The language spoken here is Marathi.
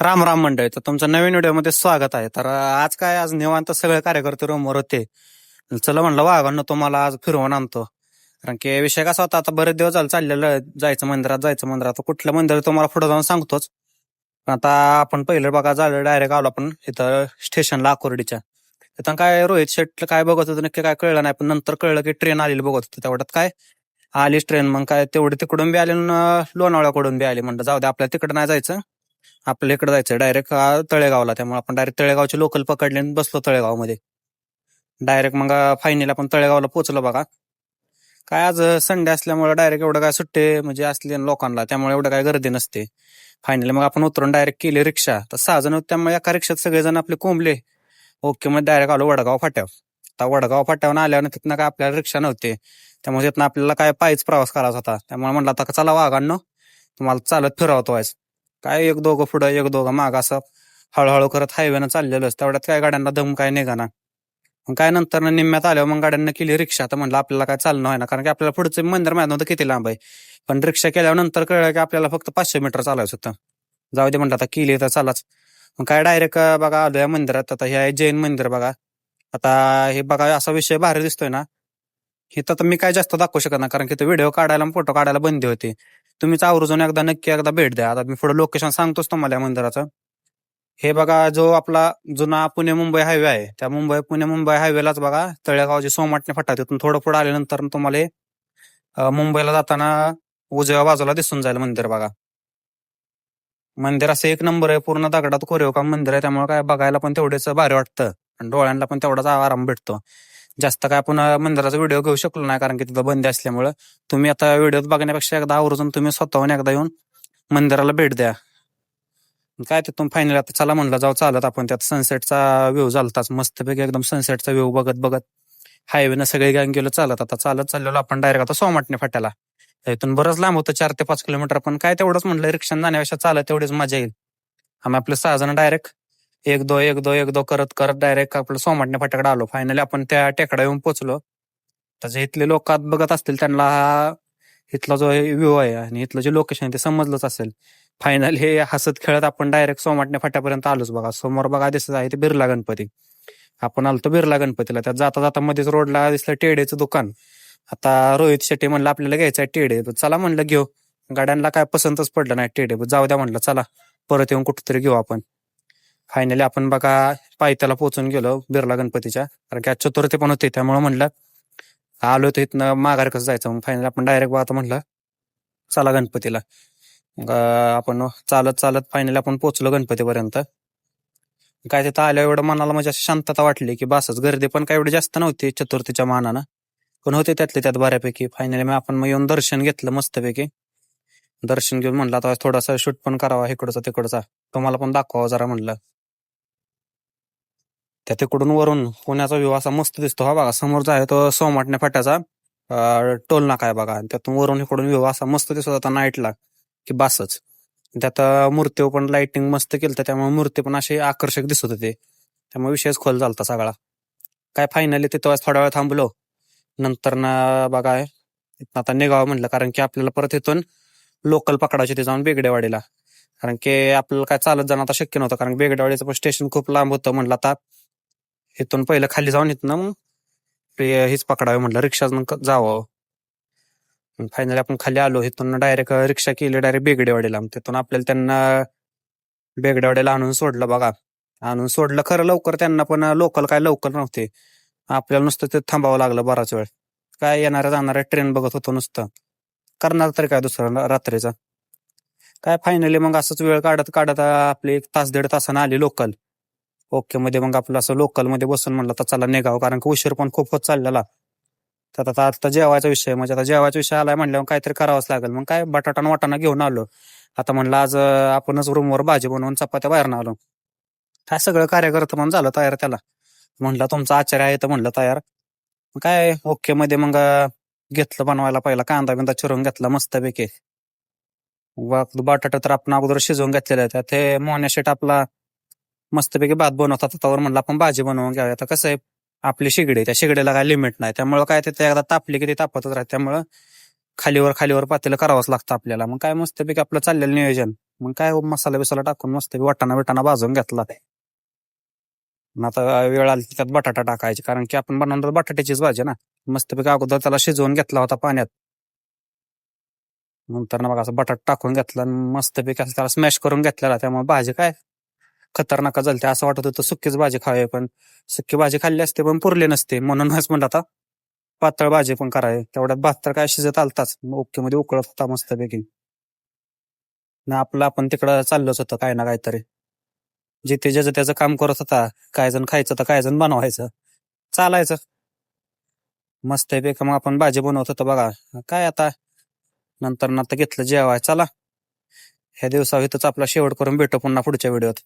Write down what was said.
राम राम मंडळी, तर तुमचं नवीन व्हिडिओमध्ये स्वागत आहे. तर आज निवांत सगळे कार्यकर्ते रूमवर होते. चला म्हणलं वाघांनो तुम्हाला आज फिरवून आणतो. कारण की विषय कसा होता, आता बरेच दिवस झाले चाललेलं जायचं मंदिरात तर कुठलं मंदिर तुम्हाला पुढे जाऊन सांगतोच. पण आता आपण पहिलं बघा झालं डायरेक्ट आलो आपण इथं स्टेशनला आकुर्डीच्या. तिथं काय रोहित शेट काय बघत होतं नक्की काय कळलं नाही, पण नंतर कळलं की ट्रेन आलेली बघत होती. तेवढ्यात काय आलीच ट्रेन, मग काय तेवढी तिकडून बी आली आणि लोणावळ्याकडून बी आली. म्हणलं जाऊ दे, आपल्या तिकडं नाही जायचं, आपल्या इकडे जायचं डायरेक्ट तळेगावला. त्यामुळे आपण डायरेक्ट तळेगावचे लोकल पकडले आणि बसलो तळेगावमध्ये. डायरेक्ट मग फायनली आपण तळेगावला पोहोचलो बघा. काय आज संडे असल्यामुळे डायरेक्ट एवढं काय सुट्टे म्हणजे असले लोकांना, त्यामुळे एवढं काय गर्दी नसते. फायनली मग आपण उतरून डायरेक्ट केली रिक्षा. तर 6 जण होते, त्यामुळे एका रिक्षात सगळेजण आपले कोंबले. ओके, मग डायरेक्ट आलो वडगाव फाट्यावर. आता वडगाव फाट्यावर आल्यावर तिथनं काय आपल्याला रिक्षा नव्हते, त्यामुळे तिथनं आपल्याला काय पायीच प्रवास करायचा होता. त्यामुळे म्हणलं आता चला वाघांनो तुम्हाला चालत फिरवतो आज. काय एक दोघं पुढं एक दोघं माग असं हळूहळू करत हायवेनं चाललेलं. तेवढ्यात काय गाड्यांना दम काय निघाना. मग काय नंतर निम्म्यात आल्यावर मग गाड्यांना केली रिक्षा. तर म्हणलं आपल्याला काय चालणं आहे ना, कारण की आपल्याला पुढचं मंदिर माहित नव्हतं किती लांब आहे. पण रिक्षा केल्यावर नंतर कळलं की आपल्याला फक्त 500 मीटर चालायचं होतं. जाऊ दे म्हणलं आता केली तर चालाच. मग काय डायरेक्ट बघा आलो या मंदिरात. आता हे आहे जैन मंदिर बघा. आता हे बघा असा विषय भारी दिसतोय ना, इथं तर मी काय जास्त दाखवू शकत नाही, कारण की व्हिडिओ काढायला फोटो काढायला बंदी होती. तुम्हीच आवर्जून एकदा नक्की एकदा भेट द्या. आता मी पुढे लोकेशन सांगतोच तुम्हाला या मंदिराचं. हे बघा जो आपला जुना पुणे मुंबई हायवे आहे, त्या पुणे मुंबई हायवेलाच बघा तळेगावची सोमाटणे फाटा, तिथून थोडं पुढे आल्यानंतर तुम्हाला मुंबईला जाताना उजव्या बाजूला दिसून जाईल मंदिर बघा. मंदिर असं एक नंबर आहे, पूर्ण दगडात कोरीवकाम मंदिर आहे. त्यामुळे काय बघायला पण तेवढेच भारी वाटतं आणि डोळ्यांना पण तेवढाच आराम भेटतो. जास्त काय आपण मंदिराचा व्हिडिओ घेऊ शकलो नाही, कारण की तिथं बंदी असल्यामुळे. तुम्ही आता व्हिडिओत बघण्यापेक्षा एकदा आवर्जून तुम्ही स्वतःहून एकदा येऊन मंदिराला भेट द्या. काय तिथून फायनल आता चला म्हणलं जाऊ चालत आपण. त्यात सनसेटचा व्ह्यू झालताच मस्तपैकी एकदम. सनसेटचा व्ह्यू बघत बघत हायवेनं सगळे गँग गेलो चालत. आता चालत चाललेलो आपण डायरेक्ट आता सोमाटणे फाट्याला. इथून बरंच लांब होतं, 4 ते 5 किलोमीटर. पण काय तेवढंच म्हणलं रिक्षाने जाण्यापेक्षा चालत तेवढीच मजा येईल. आम्ही आपले 6 जण डायरेक्ट एक दो करत करत डायरेक्ट आपलं सोमाटणे फाट्याकडे आलो. फायनली आपण त्या टेकडा येऊन पोहोचलो. त्याचे इथले लोक आत बघत असतील त्यांना इथला जो व्ह्यू आहे आणि इथलं जे लोकेशन आहे ते समजलंच असेल. फायनल हे हसत खेळत आपण डायरेक्ट सोमाटणे फाट्यापर्यंत आलोच बघा. समोर बघा दिसत आहे ते बिर्ला गणपती. आपण आलतो बिर्ला गणपतीला. त्यात जाता जाता मध्येच रोडला दिसलं टेडेचं दुकान. आता रोहित शेट्टी म्हणलं आपल्याला घ्यायचं आहे टेडे, चला म्हणलं घेऊ. गाड्यांना काय पसंतच पडलं नाही टेडे, जाऊ द्या म्हणलं चला परत येऊन कुठेतरी घेऊ आपण. फायनली आपण बघा पायथ्याला पोहोचून गेलो बिर्ला गणपतीच्या, कारण की आज चतुर्थी पण होती. त्यामुळे म्हणलं आलो तर इथनं माघार कसं जायचं. मग फायनली आपण डायरेक्ट आता म्हणलं चला गणपतीला. मग आपण चालत चालत फायनली आपण पोहोचलो गणपतीपर्यंत. काय तिथं आल्यावर एवढं मनाला म्हणजे अशी शांतता वाटली की बसच. गर्दी पण काय एवढी जास्त नव्हती चतुर्थीच्या मानानं, पण होते त्यातले त्यात बऱ्यापैकी. फायनली मग आपण मग येऊन दर्शन घेतलं मस्तपैकी. दर्शन घेऊन म्हणलं आता थोडासा शूट पण करावा इकडचा तिकडचा, तुम्हाला पण दाखवावं जरा म्हणलं. त्या तिकडून वरून पुण्याचा व्ह्यू असा मस्त दिसतो. हा बघा समोर जो आहे तो सोमाटणे फाट्याचा टोल नाका आहे बघा. आणि त्यातून वरून इकडून व्ह्यू असा मस्त दिसत होता नाईटला की बसच. त्यात मूर्ती पण लाइटिंग मस्त केलं, त्यामुळे मूर्ती पण असे आकर्षक दिसत होते. त्यामुळे विषयच खोल झालता सगळा. काय फायनली तिथं थोड्या वेळ थांबलो. नंतर ना बघा इथं आता निघावं म्हणलं, कारण की आपल्याला परत इथून लोकल पकडायची ते जाऊन बेगडेवाडीला. कारण की आपल्याला काय चालत जाणं आता शक्य नव्हतं, कारण बेगडेवाडीचं पण स्टेशन खूप लांब होतं. म्हणलं आता इथून पहिलं खाली जाऊन इथनं मग हेच पकडावं म्हणलं, रिक्षा जावं. फायनली आपण खाली आलो. इथून डायरेक्ट रिक्षा केली डायरेक्ट बेगडेवाडीला. तिथून आपल्याला त्यांना बेगडेवाडीला आणून सोडलं बघा. आणून सोडलं खरं लवकर त्यांना, पण लोकल काय लवकर नव्हते. आपल्याला नुसतं ते थांबावं लागलं बराच वेळ. काय येणाऱ्या जाणाऱ्या ट्रेन बघत होतो नुसतं. करणार तरी काय दुसरं रात्रीचा. काय फायनली मग असंच वेळ काढत काढत आपली 1 तास 1.5 तासानं आली लोकल. ओके मध्ये मग आपलं असं लोकल मध्ये बसून म्हणलं तर चला निघावं, कारण की उशीर पण खूप होत चाललेला. तर आता जेवायचा विषय, म्हणजे आता जेवायचा विषय आलाय म्हणल्यावर काहीतरी करावंच लागेल. मग काय बटाटा आणि वाटाणा घेऊन आलो. आता म्हणलं आज आपणच रूमवर भाजी बनवून चपात्या बाहेरनं आलो. काय सगळं कार्यकर्तं पण झालं तयार त्याला. म्हणलं तुमचा आचार्य आहे तर म्हणलं तयार. मग काय ओके मध्ये मग घेतलं बनवायला. पहिला कांदा बिंदा चिरून घेतला मस्तपैकी. बटाटा तर आपण अगोदर शिजवून घेतलेला आहे. त्यात हे मोन्या शेट आपला मस्तपैकी भात बनवतात. त्यावर म्हणलं आपण भाजी बनवून घ्यावी. आता कसं आहे आपली शिगडी, त्या शिगडीला काय लिमिट नाही. त्यामुळं काय तिथे एकदा तापली की ती तापतच राहते. त्यामुळं खालीवर खालीवर पातेलं करावंच लागतं आपल्याला. मग काय मस्तपैकी आपलं चाललेलं नियोजन. मग काय मसाला बिसाला टाकून मस्त वाटाणा बिटाणा भाजून घेतला. मग आता वेळ आली त्यात बटाटा टाकायची, कारण की आपण बनवणार बटाट्याचीच भाजी ना. मस्तपैकी अगोदर त्याला शिजवून घेतला होता पाण्यात. नंतर ना बघा असं बटाटा टाकून घेतला आणि मस्तपैकी असं त्याला स्मॅश करून घेतलेला. त्यामुळे भाजी काय खतरनाक झाली. असं वाटत होतं सुकीच भाजी खावी, पण सुकी भाजी खाल्ली असते पण पुरली नसते. म्हणूनच म्हणलं आता पातळ भाजी पण करावी. तेवढ्यात भात तर काय शिजत आलताच, ओके मध्ये उकळत होता मस्तपैकी. ना आपलं आपण तिकडं चाललोच होतं काय ना काहीतरी. जिथे ज्याचं त्याचं काम करत होता. काय जण खायचं तर काय जण बनवायचं, चालायचं मस्तपैकी. मग आपण भाजी बनवत होतो बघा. काय आता नंतर घेतलं जेवाय. चला ह्या दिवसा इथंच आपला शेवट करून भेटू पुन्हा पुढच्या व्हिडिओत.